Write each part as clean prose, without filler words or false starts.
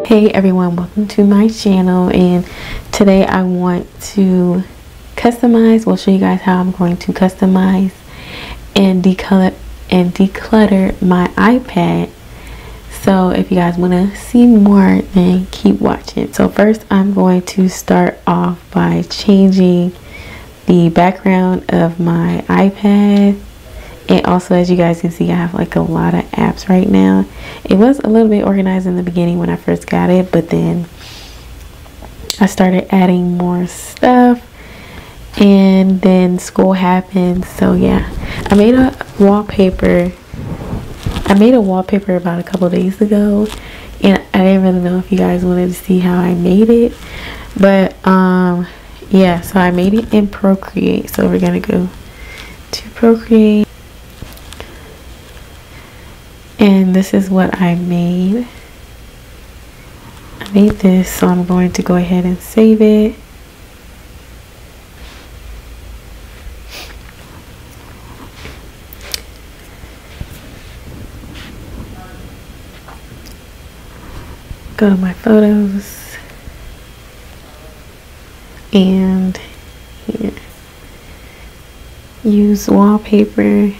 Hey everyone, welcome to my channel, and today I want to show you guys how I'm going to customize and declutter my iPad. So if you guys want to see more, then keep watching. So first I'm going to start off by changing the background of my iPad. And also, as you guys can see, I have like a lot of apps right now. It was a little bit organized in the beginning when I first got it, but then I started adding more stuff and then school happened. So yeah, I made a wallpaper about a couple days ago, and I didn't really know if you guys wanted to see how I made it, but yeah, so I made it in Procreate. So we're gonna go to Procreate. And this is what I made. I made this, so I'm going to go ahead and save it. Go to my photos. And here. Use wallpaper.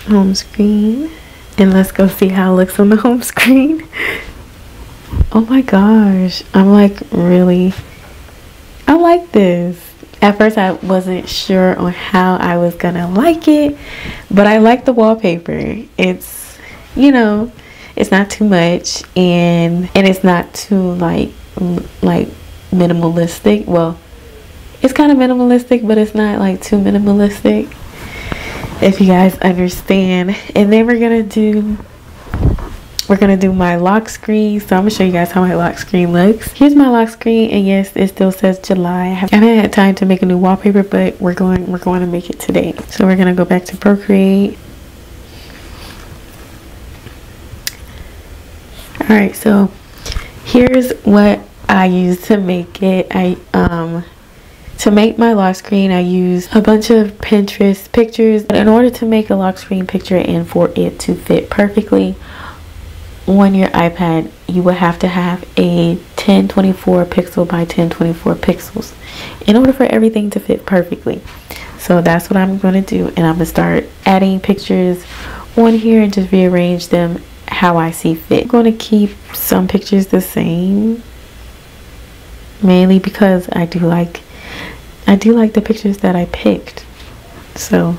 Home screen, and let's go see how it looks on the home screen. Oh my gosh, I'm like, really, I like this. At first I wasn't sure on how I was gonna like it, but I like the wallpaper. It's, you know, it's not too much, and it's not too like minimalistic. Well, it's kind of minimalistic, but it's not like too minimalistic, if you guys understand. And then we're gonna do my lock screen. So I'm gonna show you guys how my lock screen looks. Here's my lock screen, and yes, it still says July. I haven't had time to make a new wallpaper, but we're going to make it today. So we're gonna go back to Procreate. All right, so here's what I use to make it. To make my lock screen, I use a bunch of Pinterest pictures. But in order to make a lock screen picture and for it to fit perfectly on your iPad, you would have to have a 1024 pixel by 1024 pixels in order for everything to fit perfectly. So that's what I'm going to do, and I'm going to start adding pictures on here and just rearrange them how I see fit. I'm going to keep some pictures the same, mainly because I do like the pictures that I picked. So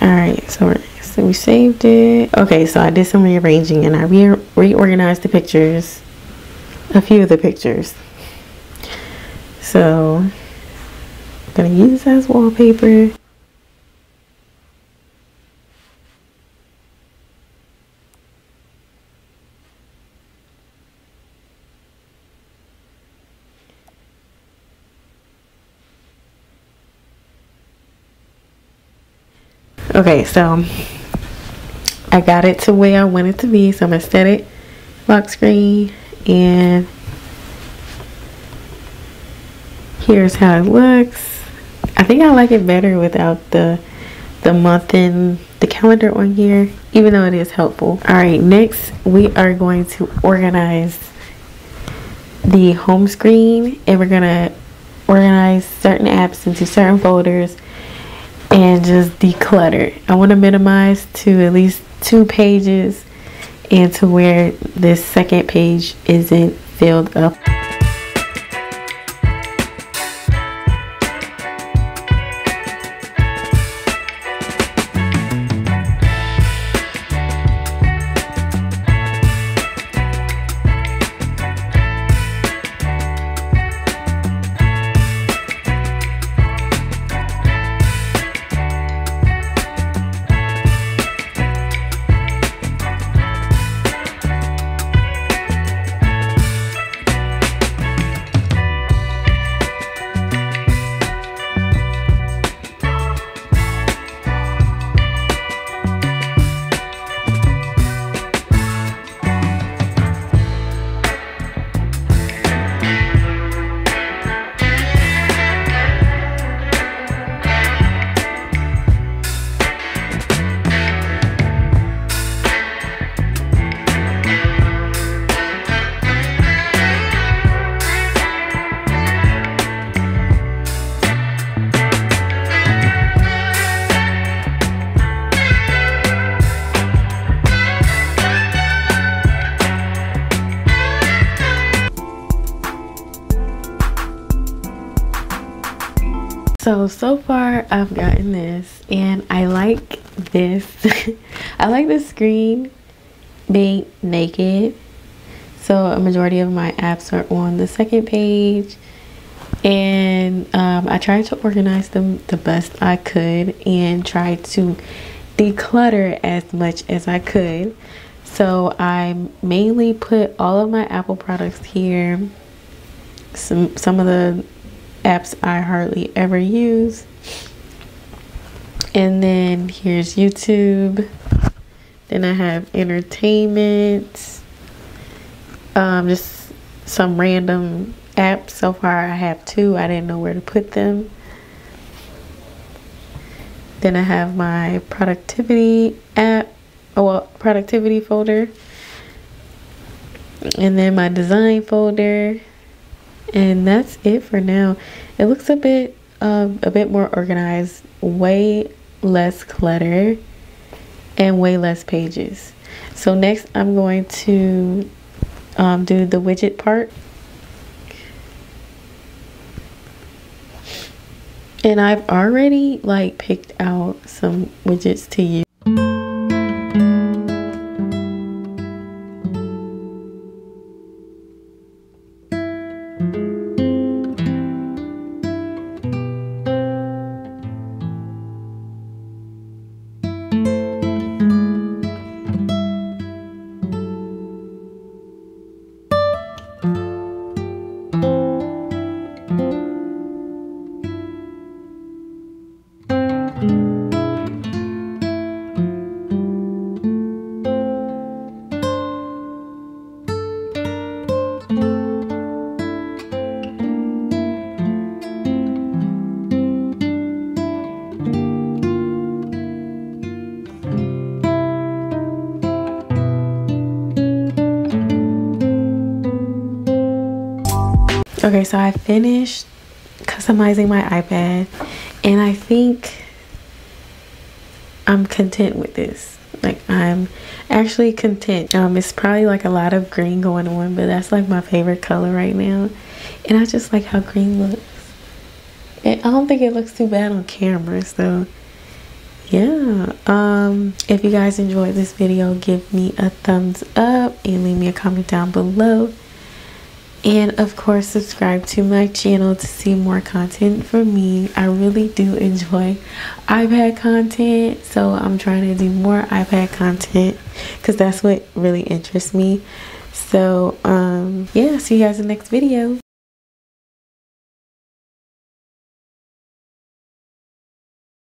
Alright, so we saved it. Okay, so I did some rearranging and I reorganized the pictures, a few of the pictures. So I'm gonna use this as wallpaper. Okay, so I got it to where I want it to be. So I'm gonna set it lock screen, and here's how it looks. I think I like it better without the month and the calendar on here, even though it is helpful. All right, next we are going to organize the home screen, and we're gonna organize certain apps into certain folders and just declutter. I want to minimize to at least 2 pages and to where this second page isn't filled up. So far I've gotten this, and I like this. I like the screen being naked, so a majority of my apps are on the second page, and I tried to organize them the best I could and tried to declutter as much as I could. So I mainly put all of my Apple products here, some of the apps I hardly ever use, and then here's YouTube. Then I have entertainment, just some random apps. So far I have 2. I didn't know where to put them. Then I have my productivity app, productivity folder, and then my design folder. And that's it for now. It looks a bit more organized, way less clutter, and way less pages. So next I'm going to do the widget part. And I've already like picked out some widgets to use. Okay, so I finished customizing my iPad, and I think I'm content with this. Like, I'm actually content. It's probably like a lot of green going on, but that's like my favorite color right now, and I just like how green looks. And I don't think it looks too bad on camera. So yeah, If you guys enjoyed this video, give me a thumbs up and leave me a comment down below. And of course, subscribe to my channel to see more content from me. I really do enjoy iPad content, so I'm trying to do more iPad content because that's what really interests me. So yeah, see you guys in the next video.